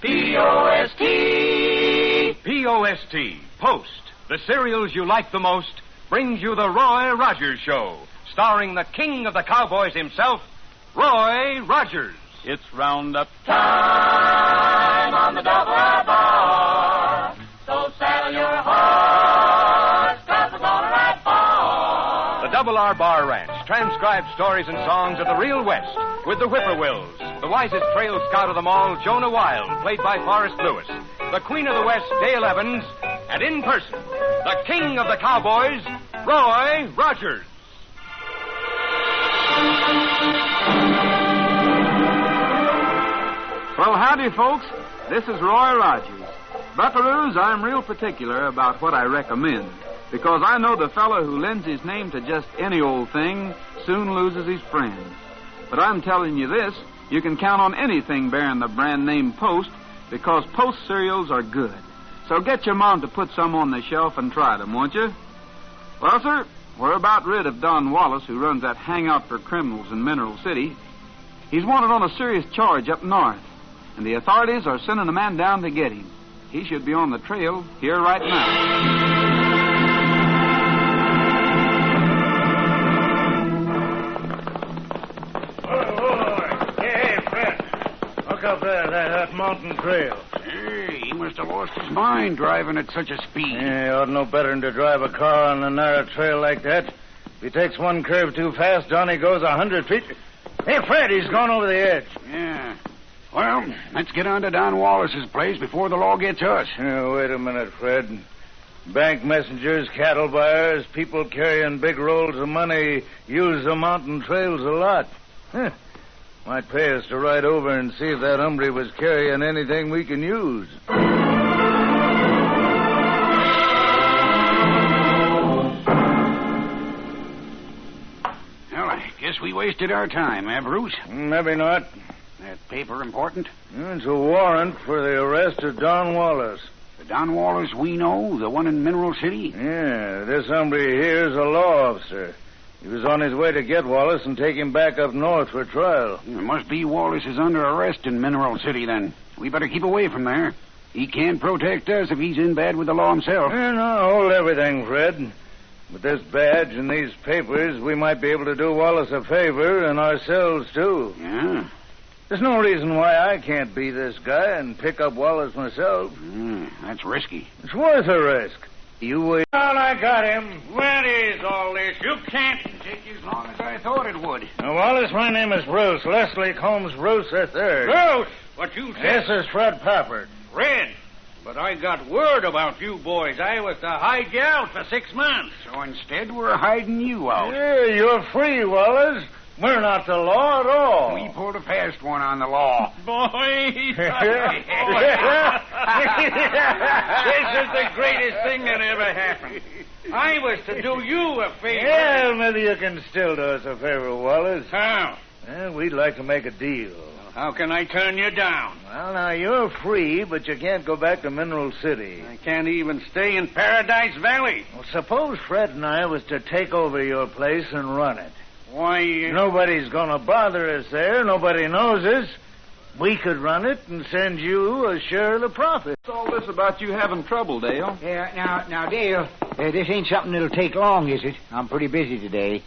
P-O-S-T. P-O-S-T, Post, the cereals you like the most, brings you the Roy Rogers Show, starring the king of the cowboys himself, Roy Rogers. It's roundup Time on the double R bar. So saddle your horse, 'cause we're gonna ride far. The Double R Bar Ranch transcribed stories and songs of the real West with the Whippoorwills, the wisest trail scout of them all, Jonah Wild, played by Forrest Lewis, the Queen of the West, Dale Evans, and in person, the king of the cowboys, Roy Rogers. Well, howdy, folks. This is Roy Rogers. Buckaroos, I'm real particular about what I recommend, because I know the fellow who lends his name to just any old thing soon loses his friends. But I'm telling you this, you can count on anything bearing the brand name Post, because Post cereals are good. So get your mom to put some on the shelf and try them, won't you? Well, sir, we're about rid of Don Wallace, who runs that hangout for criminals in Mineral City. He's wanted on a serious charge up north, and the authorities are sending a man down to get him. He should be on the trail here right now. Hey, Fred. Look up there, that mountain trail. Hey, he must have lost his mind driving at such a speed. Yeah, you ought to know better than to drive a car on a narrow trail like that. If he takes one curve too fast, down he goes 100 feet. Hey, Fred, he's gone over the edge. Yeah. Well, let's get on to Don Wallace's place before the law gets us. Wait a minute, Fred. Bank messengers, cattle buyers, people carrying big rolls of money use the mountain trails a lot. Might pay us to ride over and see if that hombre was carrying anything we can use. Well, I guess we wasted our time, Bruce? Maybe not. That paper important? It's a warrant for the arrest of Don Wallace. The Don Wallace we know, the one in Mineral City? Yeah, this hombre here is a law officer. He was on his way to get Wallace and take him back up north for trial. It must be Wallace is under arrest in Mineral City, then. We better keep away from there. He can't protect us if he's in bad with the law himself. No, hold everything, Fred. With this badge and these papers, we might be able to do Wallace a favor and ourselves, too. Yeah? There's no reason why I can't be this guy and pick up Wallace myself. That's risky. It's worth a risk. You wait. Well, I got him. What is all this? You can't. Take you as long as I thought it would. Now, Wallace, my name is Bruce. Leslie Combs Bruce III. Bruce, what you said. This is Fred Pappard. Fred. But I got word about you boys. I was to hide you out for 6 months. So instead, we're hiding you out. Yeah, you're free, Wallace. We're not the law at all. We pulled a fast one on the law. Boy, this is the greatest thing that ever happened. I was to do you a favor. Well, maybe you can still do us a favor, Wallace. How? Well, we'd like to make a deal. How can I turn you down? Well, now, you're free, but you can't go back to Mineral City. I can't even stay in Paradise Valley. Well, suppose Fred and I was to take over your place and run it. Why, Nobody's going to bother us there. Nobody knows us. We could run it and send you a share of the profit. What's all this about you having trouble, Dale? Yeah, now, Dale, this ain't something that'll take long, is it? I'm pretty busy today.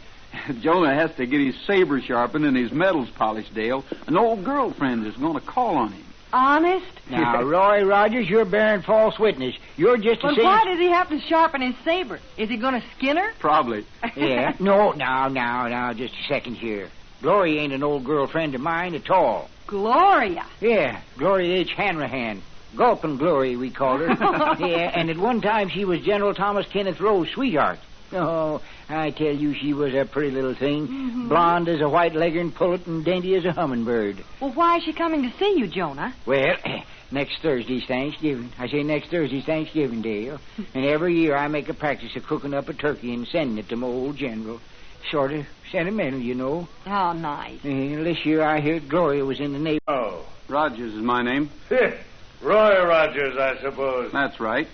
Jonah has to get his saber sharpened and his medals polished, Dale. An old girlfriend is going to call on him. Honest? Now, Roy Rogers, you're bearing false witness. You're just But why does he have to sharpen his saber? Is he going to skin her? Probably. Yeah. No, now, just a second here. Gloria ain't an old girlfriend of mine at all. Gloria? Yeah, Gloria H. Hanrahan. Gulpin' Glory, we called her. Yeah, and at one time she was General Thomas Kenneth Rowe's sweetheart. Oh, I tell you, she was a pretty little thing. Mm-hmm. Blonde as a white leghorn pullet and dainty as a hummingbird. Well, why is she coming to see you, Jonah? Well, next Thursday's Thanksgiving. I say next Thursday's Thanksgiving, Dale. And every year I make a practice of cooking up a turkey and sending it to my old general. Sort of sentimental, you know. How nice. And this year I heard Gloria was in the neighborhood. Oh. Rogers is my name. Roy Rogers, I suppose. That's right.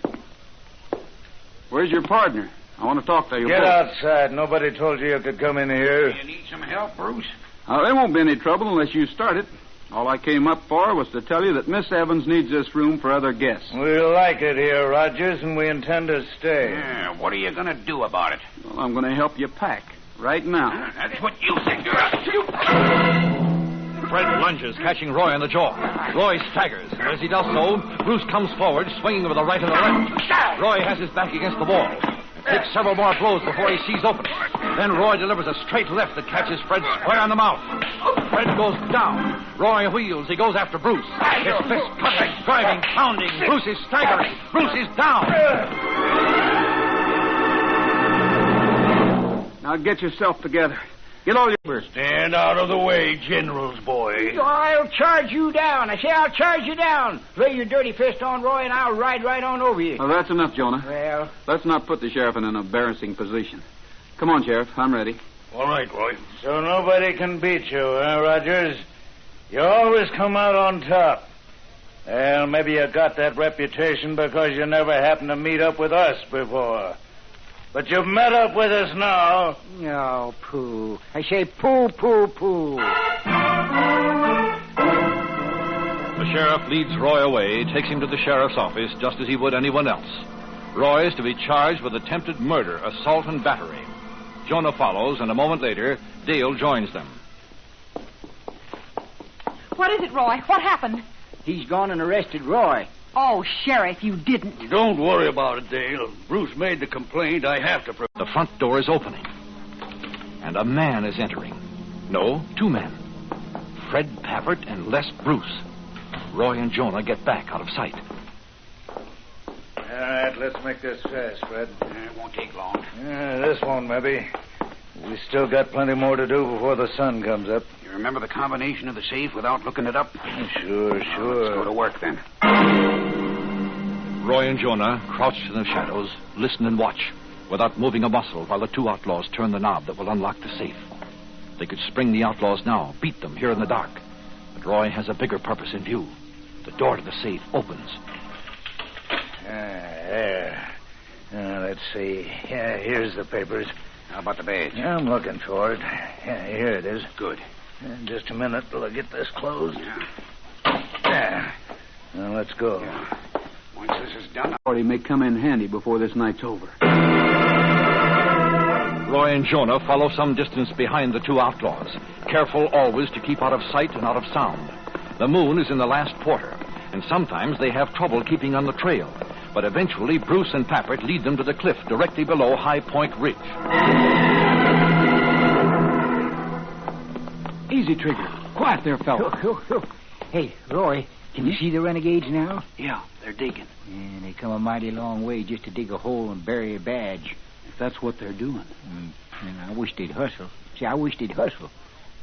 Where's your partner? I want to talk to you. Get outside. Nobody told you you could come in here. You need some help, Bruce? There won't be any trouble unless you start it. All I came up for was to tell you that Miss Evans needs this room for other guests. We like it here, Rogers, and we intend to stay. Yeah, what are you going to do about it? Well, I'm going to help you pack right now. That's what you think. Fred lunges, catching Roy in the jaw. Roy staggers, and as he does so, Bruce comes forward, swinging with the right and the left. Roy has his back against the wall. Takes several more blows before he sees open. Then Roy delivers a straight left that catches Fred square on the mouth. Fred goes down. Roy wheels. He goes after Bruce. His fist cutting, driving, pounding. Bruce is staggering. Bruce is down. Now get yourself together. Get all your... Stand out of the way, General's boy. I'll charge you down. I say I'll charge you down. Lay your dirty fist on Roy, and I'll ride right on over you. Well, that's enough, Jonah. Well, Let's not put the sheriff in an embarrassing position. Come on, Sheriff. I'm ready. All right, Roy. So nobody can beat you, huh, Rogers? You always come out on top. Well, maybe you got that reputation because you never happened to meet up with us before. But you've met up with us now. no, pooh. I say pooh, pooh, pooh. The sheriff leads Roy away, takes him to the sheriff's office just as he would anyone else. Roy is to be charged with attempted murder, assault, and battery. Jonah follows, and a moment later, Dale joins them. What is it, Roy? What happened? He's gone and arrested Roy. Oh, Sheriff, you didn't. Don't worry about it, Dale. Bruce made the complaint. I have to... The front door is opening, and a man is entering. No, two men. Fred Pafford and Les Bruce. Roy and Jonah get back out of sight. All right, let's make this fast, Fred. It won't take long. This won't, maybe. We still got plenty more to do before the sun comes up. You remember the combination of the safe without looking it up? Sure. Let's go to work, then. Roy and Jonah, crouched in the shadows, listen and watch, without moving a muscle while the two outlaws turn the knob that will unlock the safe. They could spring the outlaws now, beat them here in the dark. But Roy has a bigger purpose in view. The door to the safe opens. There. Let's see. Yeah, here's the papers. How about the badge? I'm looking for it. Yeah, here it is. Good. In just a minute till I get this closed. Yeah. There. Now, let's go. Yeah. Once this is done, Party may come in handy before this night's over. Roy and Jonah follow some distance behind the two outlaws, careful always to keep out of sight and out of sound. The moon is in the last quarter, and sometimes they have trouble keeping on the trail. But eventually, Bruce and Pappert lead them to the cliff directly below High Point Ridge. Easy, Trigger. Quiet there, fella. Hey, Roy, can you see the renegades now? Yeah, they're digging. Yeah, they come a mighty long way just to dig a hole and bury a badge. If that's what they're doing. And I wish they'd hustle. See, I wish they'd hustle.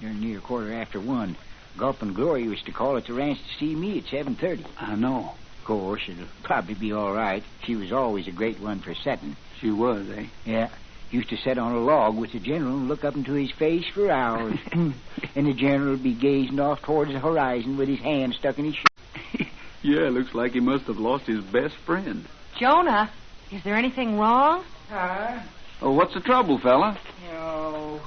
They're near 1:15. Gulp and Glory was to call at the ranch to see me at 7:30. I know. Of course, it'll probably be all right. She was always a great one for setting. She was, eh? Yeah. Used to sit on a log with the general and look up into his face for hours. And the general would be gazing off towards the horizon with his hand stuck in his shirt. Yeah, looks like he must have lost his best friend. Jonah, is there anything wrong? Oh, what's the trouble, fella? Oh,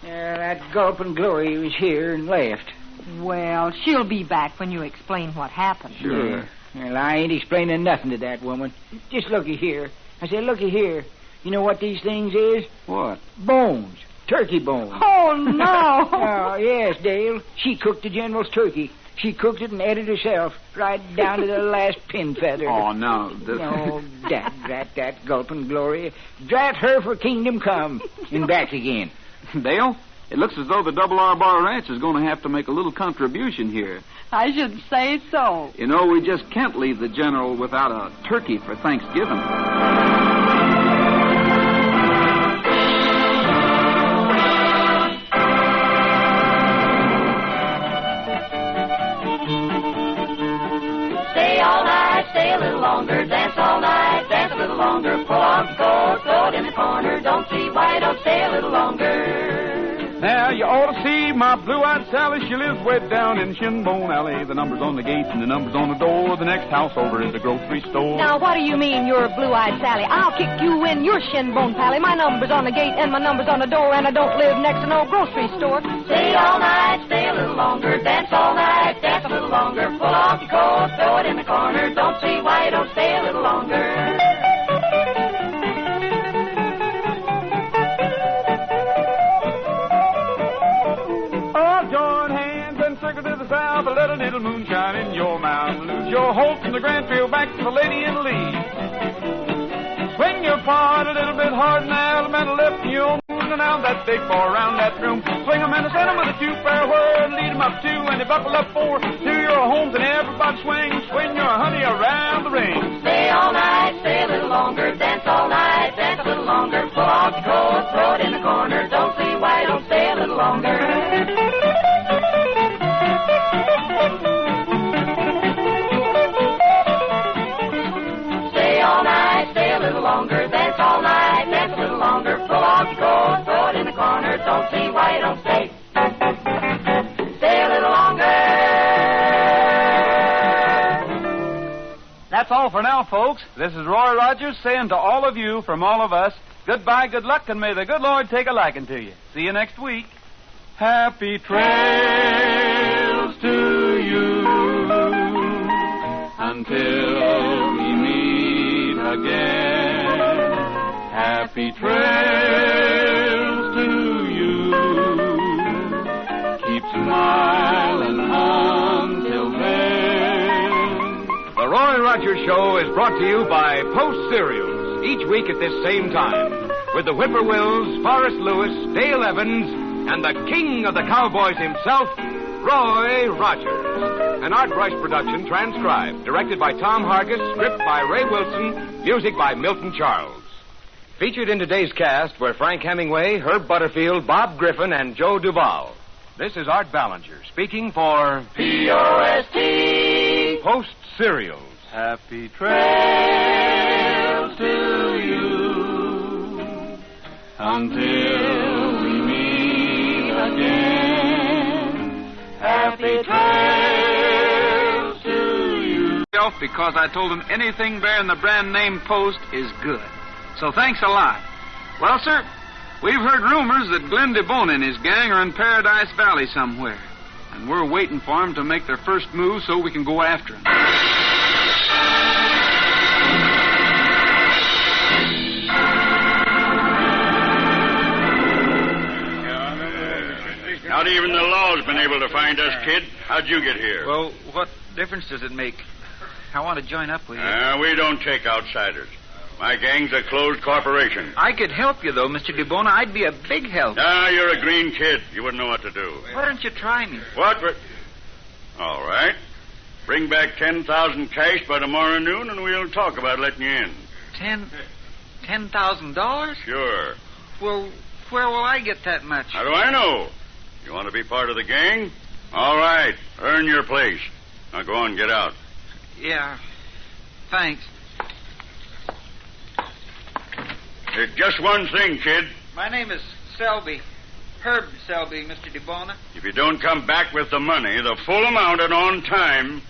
that Gulp and Glory was here and left. Well, she'll be back when you explain what happened. Sure. Yeah. Well, I ain't explaining nothing to that woman. Just looky here. I said, looky here. You know what these things is? What? Bones. Turkey bones. Oh, no. Oh, yes, Dale. She cooked the general's turkey. She cooked it and ate it herself, right down to the last pin feather. Oh, no. No, that Gulp and Glory. Drat her for kingdom come. And back again. Dale, it looks as though the Double R Bar Ranch is going to have to make a little contribution here. I should say so. You know, we just can't leave the general without a turkey for Thanksgiving. Stay all night, stay a little longer, dance all night, dance a little longer, pull on the coat, throw it in the corner, don't see why, don't stay a little longer. There Yeah, you ought to see my blue-eyed Sally. She lives way down in Shinbone Alley. The number's on the gate and the number's on the door. The next house over is the grocery store. Now, what do you mean you're blue-eyed Sally? I'll kick you in your shinbone pally. My number's on the gate and my number's on the door, and I don't live next to no grocery store. Stay all night, stay a little longer. Dance all night, dance a little longer. Pull off your coat, throw it in the corner. Don't see why you don't stay a little longer. A little moonshine in your mouth. Lose your hope from the Grand Field back to the Lady in the Lead. Swing your part a little bit hard now. The man left you on and out that big bar around that room. Swing 'em and send 'em with a two-fair word. Lead 'em up two and they buckle up four. To your homes and everybody swing. Swing your honey around the ring. Stay all night, stay a little longer. Dance all night, dance a little longer. Pull off your coat, throw it in the corner. Don't see why you don't stay a little longer. Longer, dance all night, dance a little longer. Pull off your coat, throw it in the corner. Don't see why you don't stay. Stay a little longer. That's all for now, folks. This is Roy Rogers saying to all of you, from all of us, goodbye, good luck, and may the good Lord take a liking to you. See you next week. Happy trails to you until we meet again. Happy trails to you. Keep smiling until then. The Roy Rogers Show is brought to you by Post Cereals, each week at this same time, with the Whippoorwills, Forrest Lewis, Dale Evans, and the king of the cowboys himself, Roy Rogers. An Art Brush production transcribed, directed by Tom Hargis, script by Ray Wilson, music by Milton Charles. Featured in today's cast were Frank Hemingway, Herb Butterfield, Bob Griffin, and Joe Duval. This is Art Ballinger speaking for P.O.S.T. Post Cereals. Happy trails to you until we meet again. Happy trails to you. Because I told him anything bearing the brand name Post is good. So thanks a lot. Well, sir, we've heard rumors that Glenn DeBona and his gang are in Paradise Valley somewhere. And we're waiting for them to make their first move so we can go after them. Not even the law's been able to find us, kid. How'd you get here? Well, what difference does it make? I want to join up with you. We don't take outsiders. My gang's a closed corporation. I could help you, though, Mr. DeBona. I'd be a big help. You're a green kid. You wouldn't know what to do. Why don't you try me? What? All right. Bring back 10,000 cash by tomorrow noon, and we'll talk about letting you in. $10,000? Sure. Well, where will I get that much? How do I know? You want to be part of the gang? All right. Earn your place. Now go on, get out. Yeah. Thanks. There's just one thing, kid. My name is Selby. Herb Selby, Mr. DeBona. If you don't come back with the money, the full amount and on time,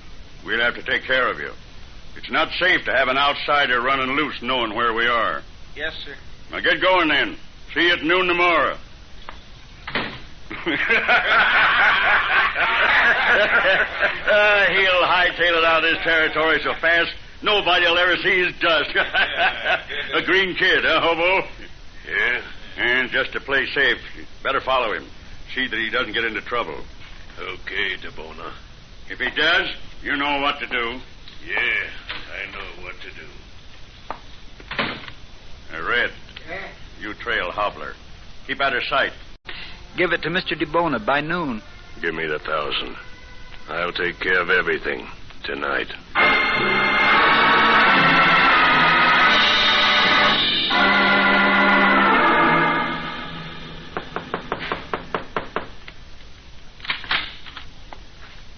we'll have to take care of you. It's not safe to have an outsider running loose knowing where we are. Yes, sir. Now get going then. See you at noon tomorrow. He'll hightail it out of this territory so fast nobody'll ever see his dust. A green kid, huh, hobo? Yeah. And just to play safe, you better follow him. See that he doesn't get into trouble. Okay, DeBona. If he does, you know what to do. Yeah, I know what to do. Red, you trail Hobbler. Keep out of sight. Give it to Mr. DeBona by noon. Give me the 1,000. I'll take care of everything tonight.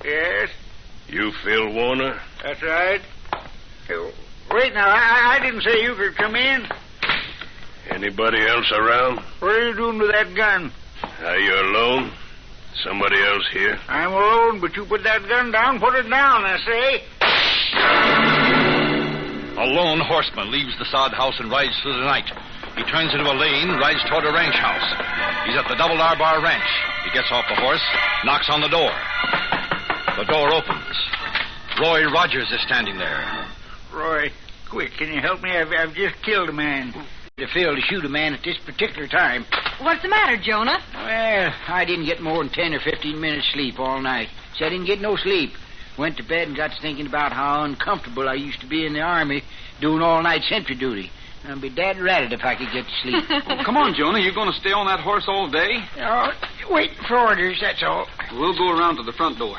Yes, You Phil Warner? that's right. Wait now, I didn't say you could come in. Anybody else around? What are you doing with that gun? Are you alone? Somebody else here? I'm alone, but you put that gun down. Put it down, I say. A lone horseman leaves the sod house and rides through the night. He turns into a lane, rides toward a ranch house. He's at the Double R Bar Ranch. He gets off the horse, knocks on the door. The door opens. Roy Rogers is standing there. Roy, quick, can you help me? I've just killed a man. To Phil to shoot a man at this particular time. What's the matter, Jonah? Well, I didn't get more than 10 or 15 minutes sleep all night. So I didn't get no sleep. Went to bed and got to thinking about how uncomfortable I used to be in the Army doing all-night sentry duty. I'd be dead ratted if I could get to sleep. Oh, come on, Jonah. You going to stay on that horse all day? Oh, wait for orders, that's all. We'll go around to the front door.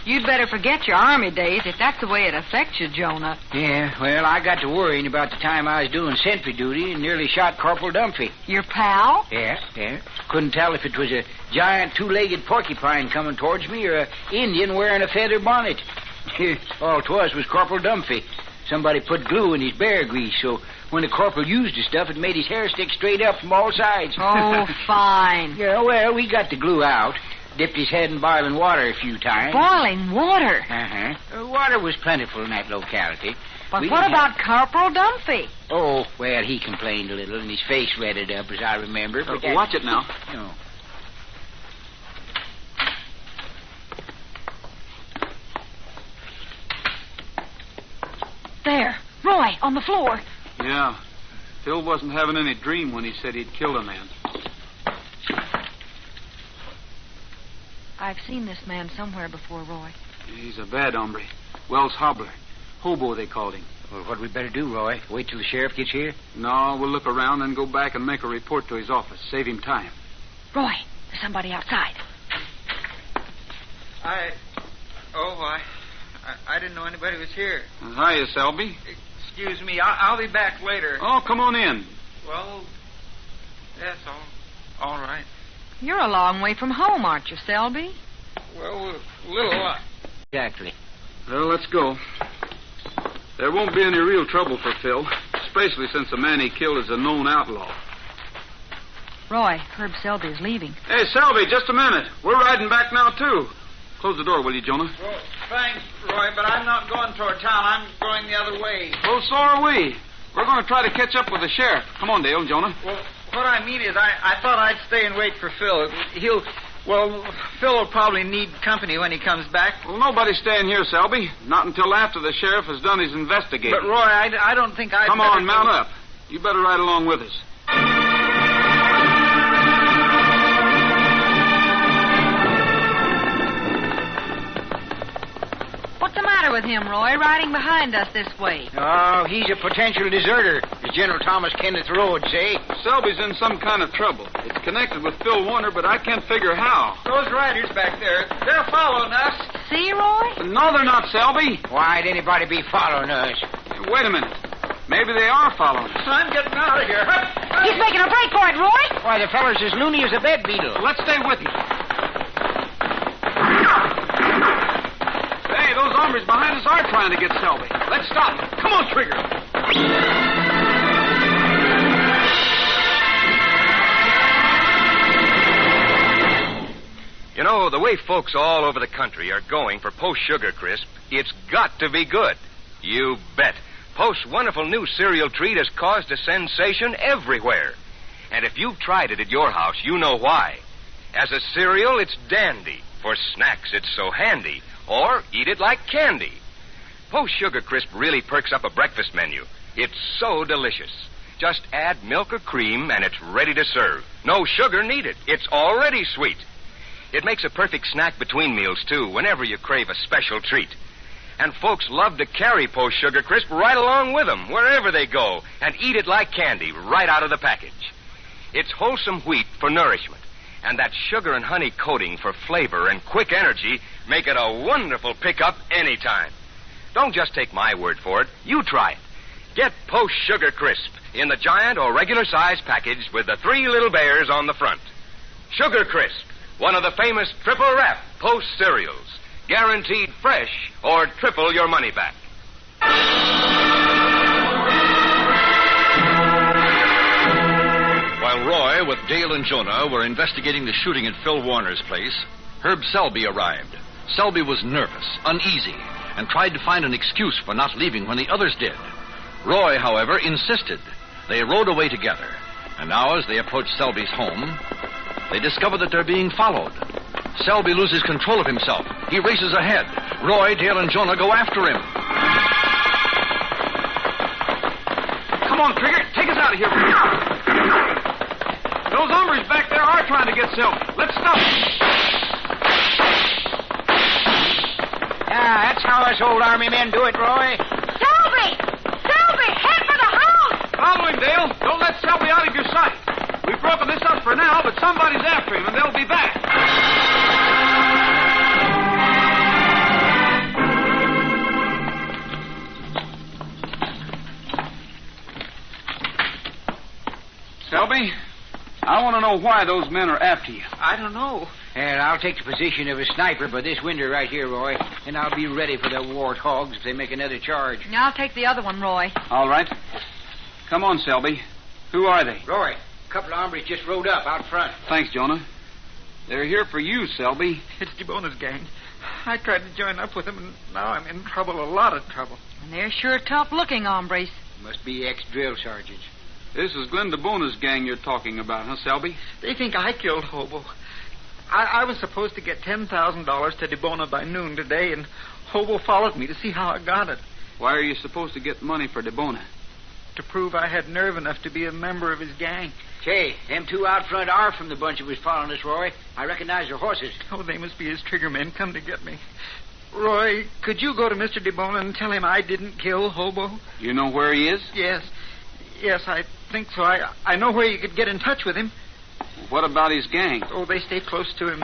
You'd better forget your Army days if that's the way it affects you, Jonah. Yeah, well, I got to worrying about the time I was doing sentry duty and nearly shot Corporal Dunphy. Your pal? Yeah. Couldn't tell if it was a giant two-legged porcupine coming towards me or an Indian wearing a feather bonnet. All 'twas was Corporal Dunphy. Somebody put glue in his bear grease, so when the corporal used the stuff, it made his hair stick straight up from all sides. Oh, fine. Yeah, well, we got the glue out. Dipped his head in boiling water a few times. Boiling water? Uh-huh. Water was plentiful in that locality. But what about Corporal Dunphy? Oh, well, he complained a little, and his face reddened up, as I remember. But Watch it now. No. There. Roy, on the floor. Yeah. Phil wasn't having any dream when he said he'd killed a man. I've seen this man somewhere before, Roy. He's a bad hombre. Wells Hobbler. Hobo, they called him. Well, what we better do, Roy? Wait till the sheriff gets here? No, we'll look around and go back and make a report to his office. Save him time. Roy, there's somebody outside. I didn't know anybody was here. Hiya, Selby. Excuse me, I'll be back later. Oh, come on in. Well, that's all right. You're a long way from home, aren't you, Selby? Well, a little. Exactly. Well, let's go. There won't be any real trouble for Phil, especially since the man he killed is a known outlaw. Roy, Herb Selby is leaving. Hey, Selby, just a minute. We're riding back now, too. Close the door, will you, Jonah? Well, thanks, Roy, but I'm not going toward town. I'm going the other way. Well, so are we. We're going to try to catch up with the sheriff. Come on, Dale and Jonah. Well, what I mean is I thought I'd stay and wait for Phil. Phil will probably need company when he comes back. Well, nobody's staying here, Selby. Not until after the sheriff has done his investigating. But, Roy, I don't think I'd... Come on, mount up. You better ride along with us. What's the matter with him, Roy, riding behind us this way? Oh, he's a potential deserter, as General Thomas Kenneth Rowe would say. Selby's in some kind of trouble. It's connected with Phil Warner, but I can't figure how. Those riders back there, they're following us. See, Roy? No, they're not, Selby. Why'd anybody be following us? Wait a minute. Maybe they are following us. I'm getting out of here. He's making a break for it, Roy. Why, the feller's as loony as a bed beetle. Let's stay with him. Hey, those hombres behind us are trying to get Selby. Let's stop them. Come on, Trigger. You know, the way folks all over the country are going for Post Sugar Crisp, it's got to be good. You bet. Post's wonderful new cereal treat has caused a sensation everywhere. And if you've tried it at your house, you know why. As a cereal, it's dandy. For snacks, it's so handy. Or eat it like candy. Post Sugar Crisp really perks up a breakfast menu. It's so delicious. Just add milk or cream and it's ready to serve. No sugar needed. It's already sweet. It makes a perfect snack between meals, too, whenever you crave a special treat. And folks love to carry Post Sugar Crisp right along with them, wherever they go, and eat it like candy right out of the package. It's wholesome wheat for nourishment, and that sugar and honey coating for flavor and quick energy make it a wonderful pickup anytime. Don't just take my word for it. You try it. Get Post Sugar Crisp in the giant or regular size package with the 3 little bears on the front. Sugar Crisp, one of the famous triple wrap Post cereals. Guaranteed fresh or triple your money back. While Roy, with Dale and Jonah, were investigating the shooting at Phil Warner's place, Herb Selby arrived. Selby was nervous, uneasy, and tried to find an excuse for not leaving when the others did. Roy, however, insisted. They rode away together, and now as they approached Selby's home, they discover that they're being followed. Selby loses control of himself. He races ahead. Roy, Dale, and Jonah go after him. Come on, Trigger. Take us out of here. Those hombres back there are trying to get Selby. Let's stop them. That's how us old army men do it, Roy. Selby! Selby, head for the house! Follow him, Dale. Don't let Selby out of your sight. We've broken this up for now, but somebody's after him, and they'll be back. Selby, I want to know why those men are after you. I don't know. And I'll take the position of a sniper by this window right here, Roy, and I'll be ready for the warthogs if they make another charge. I'll take the other one, Roy. All right. Come on, Selby. Who are they? Roy, a couple of hombres just rode up out front. Thanks, Jonah. They're here for you, Selby. It's DeBona's gang. I tried to join up with them, and now I'm in trouble, a lot of trouble. And they're sure tough-looking hombres. Must be ex-drill sergeants. This is Glenn DeBona's gang you're talking about, huh, Selby? They think I killed Hobo. I was supposed to get $10,000 to DeBona by noon today, and Hobo followed me to see how I got it. Why are you supposed to get money for DeBona? To prove I had nerve enough to be a member of his gang. Say, them two out front are from the bunch that was following us, Roy. I recognize their horses. Oh, they must be his trigger men come to get me. Roy, could you go to Mr. DeBona and tell him I didn't kill Hobo? You know where he is? Yes, I think so. I know where you could get in touch with him. What about his gang? Oh, they stay close to him.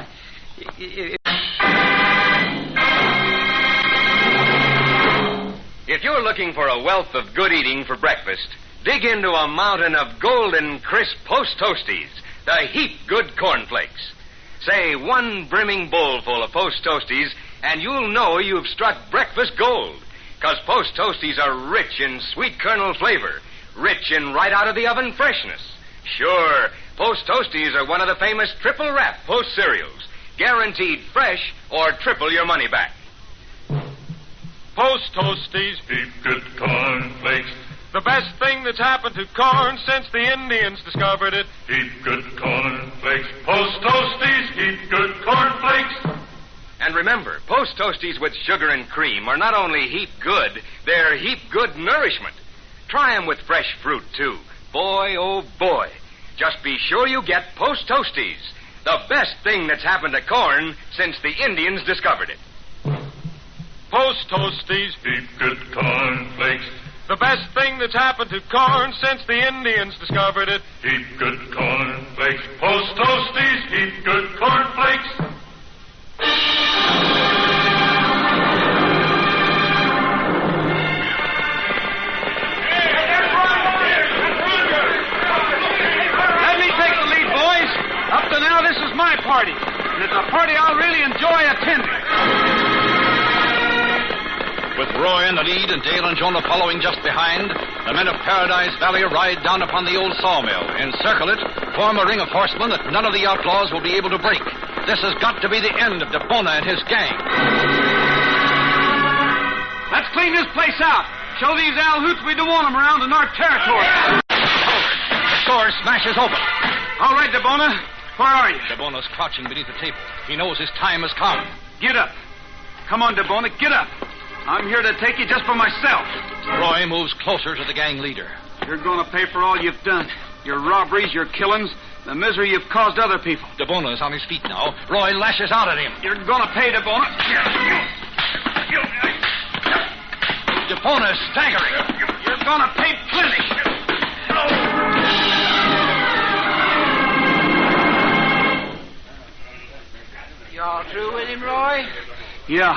If you're looking for a wealth of good eating for breakfast, dig into a mountain of golden, crisp Post Toasties, the heap good cornflakes. Say one brimming bowlful of Post Toasties, and you'll know you've struck breakfast gold. 'Cause Post Toasties are rich in sweet kernel flavor, rich in right-out-of-the-oven freshness. Sure, Post Toasties are one of the famous triple-wrap Post cereals, guaranteed fresh or triple your money back. Post Toasties, heap good cornflakes. The best thing that's happened to corn since the Indians discovered it. Heap good cornflakes. Post Toasties, heap good cornflakes. And remember, Post Toasties with sugar and cream are not only heap good, they're heap good nourishment. Try 'em with fresh fruit, too. Boy, oh boy. Just be sure you get Post Toasties, the best thing that's happened to corn since the Indians discovered it. Post Toasties, heap good cornflakes. The best thing that's happened to corn since the Indians discovered it. Heap good cornflakes. Post Toasties, heap good cornflakes. Let me take the lead, boys. Up to now, this is my party. And it's a party I'll really enjoy attending. With Roy in the lead and Dale and Jonah following just behind, the men of Paradise Valley ride down upon the old sawmill, encircle it, form a ring of horsemen that none of the outlaws will be able to break. This has got to be the end of DeBona and his gang. Let's clean this place out. Show these Alhoots we don't want them around in our territory. The door smashes open. All right, DeBona. Where are you? DeBona's crouching beneath the table. He knows his time has come. Get up. Come on, DeBona, get up. I'm here to take you just for myself. Roy moves closer to the gang leader. You're going to pay for all you've done. Your robberies, your killings, the misery you've caused other people. DeBona is on his feet now. Roy lashes out at him. You're going to pay, DeBona. DeBona is staggering. You're going to pay plenty. You all through with him, Roy? Yeah,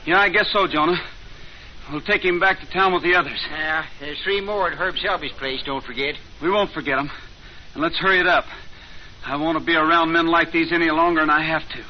I guess so, Jonah. We'll take him back to town with the others. Yeah, there's 3 more at Herb Selby's place, don't forget. We won't forget them. And let's hurry it up. I won't be around men like these any longer, and I have to.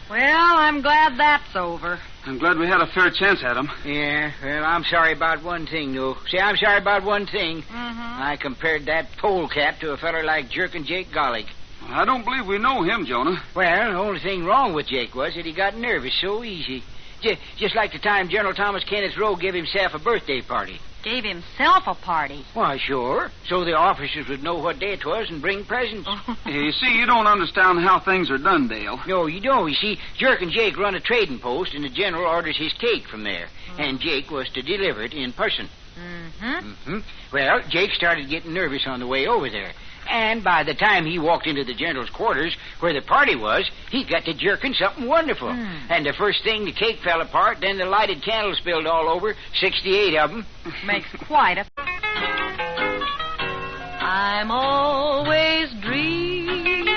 Well, I'm glad that's over. I'm glad we had a fair chance at him. Yeah, well, I'm sorry about one thing, though. See, I'm sorry about one thing. Mm-hmm. I compared that polecat to a feller like Jerkin' Jake Gollick. I don't believe we know him, Jonah. Well, the only thing wrong with Jake was that he got nervous so easy. Just like the time General Thomas Kenneth Rowe gave himself a birthday party. Gave himself a party. Why, sure. So the officers would know what day it was and bring presents. You see, you don't understand how things are done, Dale. No, you don't. You see, Jerkin' Jake run a trading post, and the general orders his cake from there. And Jake was to deliver it in person. Mm-hmm. Well, Jake started getting nervous on the way over there. And by the time he walked into the general's quarters, where the party was, he got to jerking something wonderful. And the first thing, the cake fell apart, then the lighted candles spilled all over, 68 of them. Makes quite a... I'm always dreaming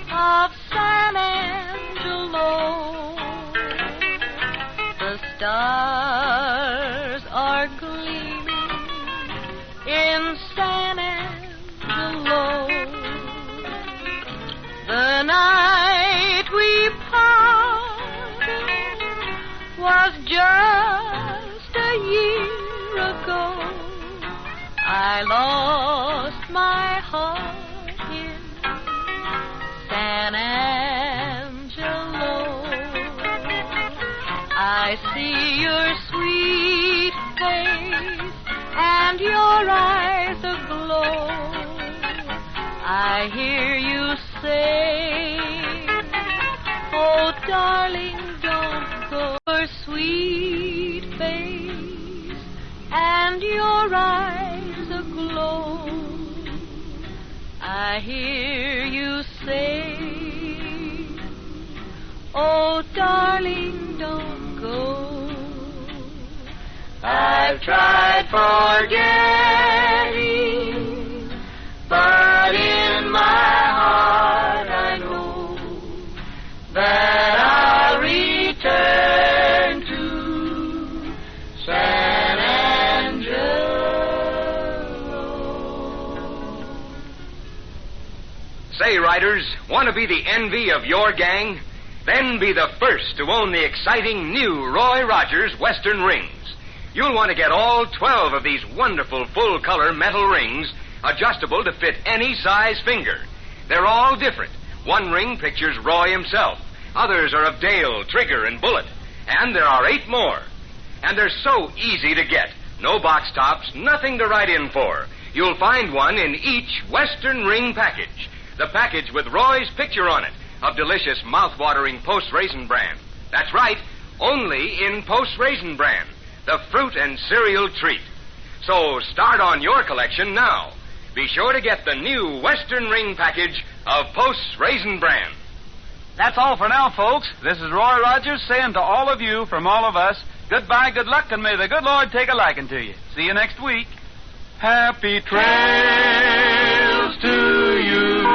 of San Angelo. The stars are gleaming in San Angelo. The night we parted was just a year ago. I lost my heart in San Angelo. I see your sweet face and your eyes aglow. I hear you say, oh, darling, don't go. Your sweet face and your eyes aglow. I hear you say, oh, darling, don't go. I've tried forgetting, but in my heart I know that I'll return to San Angelo. Say, riders, want to be the envy of your gang? Then be the first to own the exciting new Roy Rogers Western rings. You'll want to get all 12 of these wonderful full-color metal rings, adjustable to fit any size finger. They're all different. One ring pictures Roy himself. Others are of Dale, Trigger, and Bullet. And there are 8 more. And they're so easy to get. No box tops, nothing to write in for. You'll find one in each Western ring package. The package with Roy's picture on it, of delicious mouth-watering Post Raisin Bran. That's right, only in Post Raisin Bran, the fruit and cereal treat. So start on your collection now. Be sure to get the new Western ring package of Post Raisin Bran. That's all for now, folks. This is Roy Rogers saying to all of you, from all of us, goodbye, good luck, and may the good Lord take a liking to you. See you next week. Happy trails to you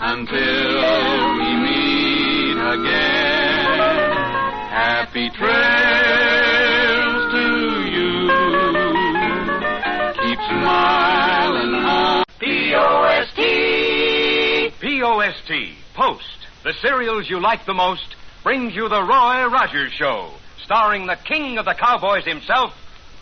until we meet again. Happy trails to you. Keep smiling on. P-O-S-T. P-O-S-T. Post. The cereals you like the most brings you the Roy Rogers Show, starring the king of the cowboys himself,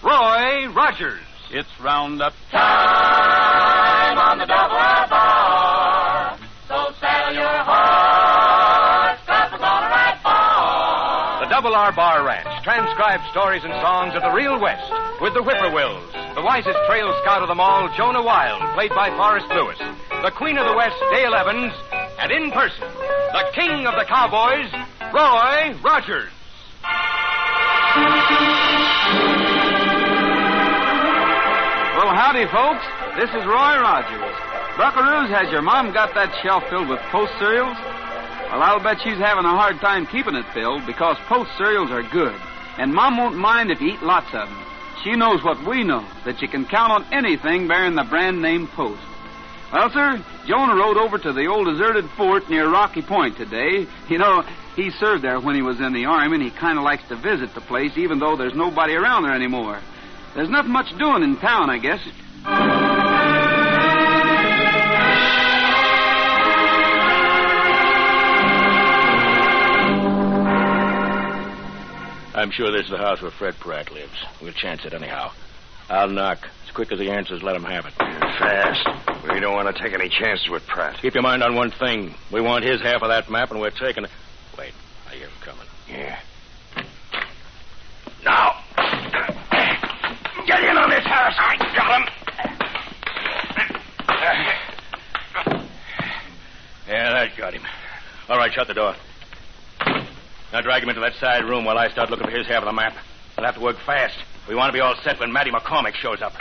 Roy Rogers. It's roundup time on the double R bar. So saddle your horse, 'cause we're gonna ride far. The Double R Bar Ranch transcribed stories and songs of the real West with the Whippoorwills, the wisest trail scout of them all, Jonah Wild, played by Forrest Lewis, the Queen of the West, Dale Evans, and in person, the king of the cowboys, Roy Rogers. Well, howdy, folks. This is Roy Rogers. Buckaroos, has your mom got that shelf filled with Post cereals? Well, I'll bet she's having a hard time keeping it filled because Post cereals are good. And Mom won't mind if you eat lots of them. She knows what we know, that you can count on anything bearing the brand name Post. Well, sir, Jonah rode over to the old deserted fort near Rocky Point today. You know, he served there when he was in the Army, and he kind of likes to visit the place even though there's nobody around there anymore. There's nothing much doing in town, I guess. I'm sure this is the house where Fred Pratt lives. We'll chance it anyhow. I'll knock. As quick as he answers, let him have it. Fast. We don't want to take any chances with Pratt. Keep your mind on one thing. We want his half of that map, and we're taking it. Wait, I hear him coming. Yeah. Now. Get in on this, Harris. I got him. Yeah, that got him. All right, shut the door. Now drag him into that side room while I start looking for his half of the map. We'll have to work fast. We want to be all set when Matty McCormick shows up.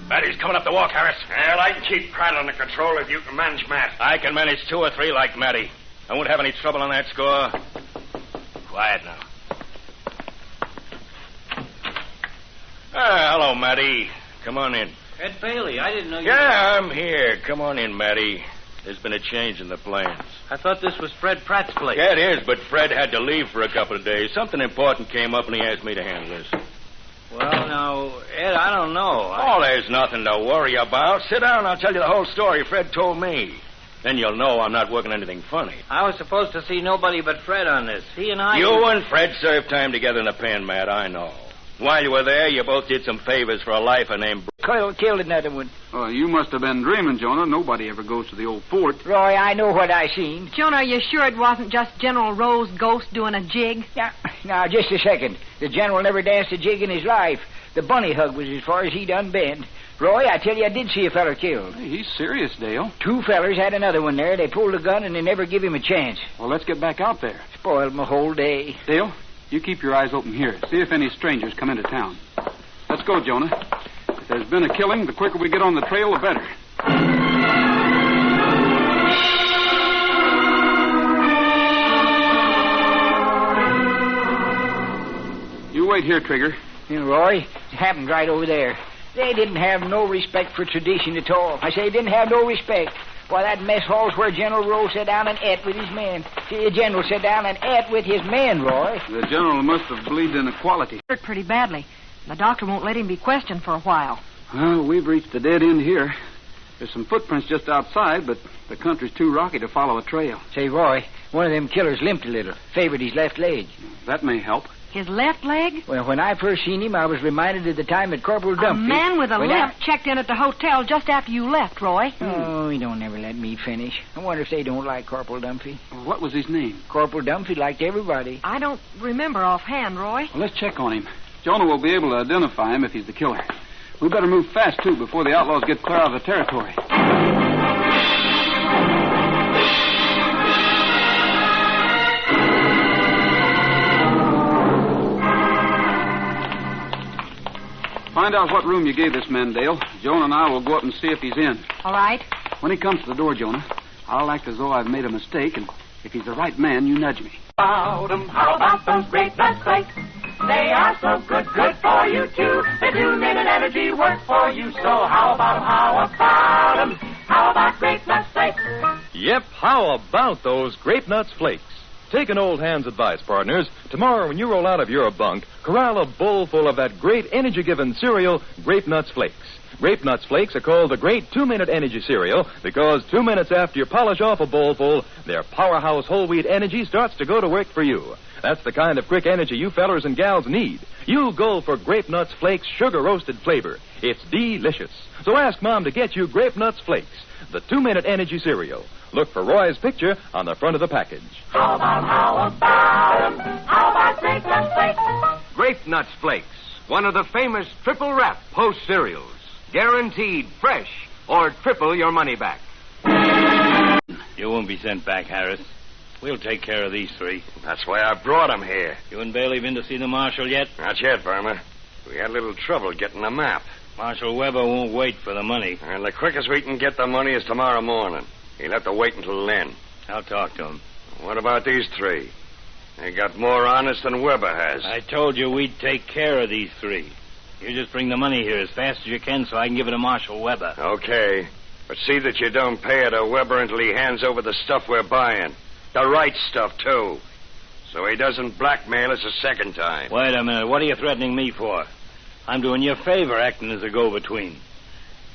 Matty's coming up the walk, Harris. Well, I can keep Pratt under control if you can manage Matt. I can manage 2 or 3 like Matty. I won't have any trouble on that score. Quiet now. Hello, Matty. Come on in. Ed Bailey, I didn't know you... Yeah, I'm here. Come on in, Matty. There's been a change in the plans. I thought this was Fred Pratt's place. Yeah, it is, but Fred had to leave for a couple of days. Something important came up, and he asked me to handle this. Well, now, Ed, I don't know. Oh, there's nothing to worry about. Sit down, and I'll tell you the whole story Fred told me. Then you'll know I'm not working anything funny. I was supposed to see nobody but Fred on this. He and I... You and Fred served time together in the pen, Matt, I know. While you were there, you both did some favors for a lifer named... Killed another one. Oh, you must have been dreaming, Jonah. Nobody ever goes to the old fort. Roy, I know what I seen. Jonah, are you sure it wasn't just General Rowe's ghost doing a jig? Now, just a second. The general never danced a jig in his life. The bunny hug was as far as he done been. Roy, I tell you, I did see a feller killed. Hey, he's serious, Dale. 2 fellers had another one there. They pulled a gun and they never give him a chance. Well, let's get back out there. Spoiled my whole day. Dale, you keep your eyes open here. See if any strangers come into town. Let's go, Jonah. If there's been a killing, the quicker we get on the trail, the better. You wait here, Trigger. Roy, it happened right over there. They didn't have no respect for tradition at all. I say, didn't have no respect. Why, that mess hall's where General Rowe sat down and ate with his men. See, the general sat down and ate with his men, Roy. The general must have believed in equality. Hurt pretty badly. The doctor won't let him be questioned for a while. Well, we've reached the dead end here. There's some footprints just outside, but the country's too rocky to follow a trail. Say, Roy, one of them killers limped a little. Favored his left leg. That may help. His left leg? Well, when I first seen him, I was reminded of the time that Corporal Dumpy... A man with a limp checked in at the hotel just after you left, Roy. Oh, he don't ever let me finish. I wonder if they don't like Corporal Dumpy. What was his name? Corporal Dumpy liked everybody. I don't remember offhand, Roy. Well, let's check on him. Jonah will be able to identify him if he's the killer. We better move fast, too, before the outlaws get clear out of the territory. Find out what room you gave this man, Dale. Jonah and I will go up and see if he's in. All right. When he comes to the door, Jonah, I'll act as though I've made a mistake, and if he's the right man, you nudge me. How about those great nut flakes? They are so good for you, too. They 2-minute energy work for you. So how about 'em? How about Grape Nuts Flakes? Yep, how about those Grape Nuts Flakes? Take an old hand's advice, partners. Tomorrow, when you roll out of your bunk, corral a bowl full of that great energy-giving cereal, Grape Nuts Flakes. Grape Nuts Flakes are called the Great 2-Minute Energy Cereal because 2 minutes after you polish off a bowlful, their powerhouse whole wheat energy starts to go to work for you. That's the kind of quick energy you fellers and gals need. You go for Grape Nuts Flakes sugar-roasted flavor. It's delicious. So ask Mom to get you Grape Nuts Flakes, the 2-Minute Energy Cereal. Look for Roy's picture on the front of the package. How about 'em? How about Grape Nuts Flakes? Grape Nuts Flakes, one of the famous triple wrap Post cereals. Guaranteed fresh or triple your money back. You won't be sent back, Harris. We'll take care of these 3. That's why I brought them here. You and Bailey been to see the marshal yet? Not yet, Farmer. We had a little trouble getting the map. Marshal Weber won't wait for the money. And the quickest we can get the money is tomorrow morning. He'll have to wait until then. I'll talk to him. What about these 3? They got more honest than Weber has. I told you we'd take care of these 3. You just bring the money here as fast as you can so I can give it to Marshal Weber. Okay. But see that you don't pay it to Weber until he hands over the stuff we're buying. The right stuff, too. So he doesn't blackmail us a second time. Wait a minute. What are you threatening me for? I'm doing you a favor acting as a go-between.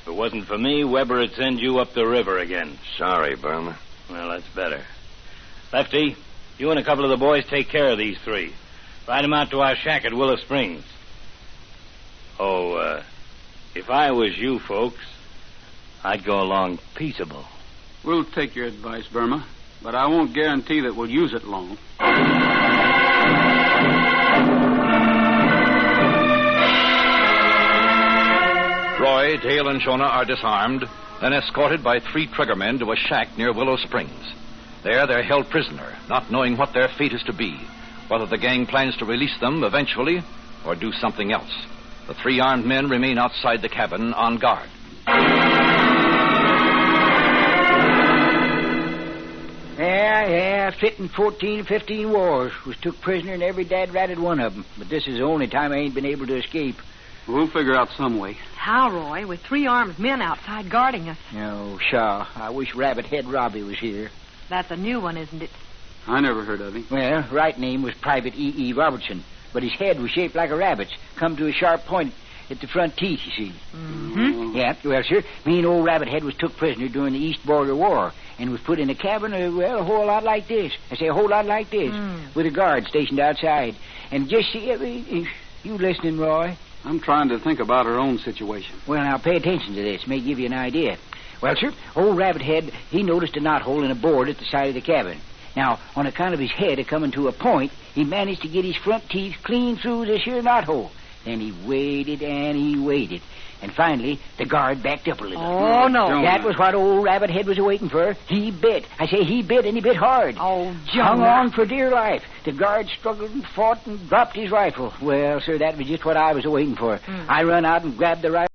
If it wasn't for me, Weber would send you up the river again. Sorry, Burma. Well, that's better. Lefty, you and a couple of the boys take care of these three. Ride them out to our shack at Willow Springs. Oh, if I was you folks, I'd go along peaceable. We'll take your advice, Burma, but I won't guarantee that we'll use it long. Roy, Dale, and Jonah are disarmed, then escorted by 3 triggermen to a shack near Willow Springs. There, they're held prisoner, not knowing what their fate is to be, whether the gang plans to release them eventually or do something else. The 3 armed men remain outside the cabin on guard. Yeah, fit in 14 or 15 wars. Was took prisoner in every dad ratted one of them. But this is the only time I ain't been able to escape. We'll figure out some way. How, Roy? With 3 armed men outside guarding us. Oh, Shaw. I wish Rabbit Head Robbie was here. That's a new one, isn't it? I never heard of him. Well, right name was Private E.E. Robertson. But his head was shaped like a rabbit's. Come to a sharp point at the front teeth, you see. Mm-hmm. Yeah, well, sir, me and old Rabbit Head was took prisoner during the East Border War and was put in a cabin, a whole lot like this. I say a whole lot like this, with a guard stationed outside. And just see, you listening, Roy? I'm trying to think about our own situation. Well, now, pay attention to this. May give you an idea. Well, sir, old Rabbit Head, he noticed a knothole in a board at the side of the cabin. Now, on account of his head coming to a point, he managed to get his front teeth clean through this here knothole. Then he waited and he waited. And finally, the guard backed up a little. Oh, no. That was what old Rabbit Head was waiting for. He bit. I say he bit, and he bit hard. Oh, Jonah. Hung on for dear life. The guard struggled and fought and dropped his rifle. Well, sir, that was just what I was waiting for. I run out and grabbed the rifle.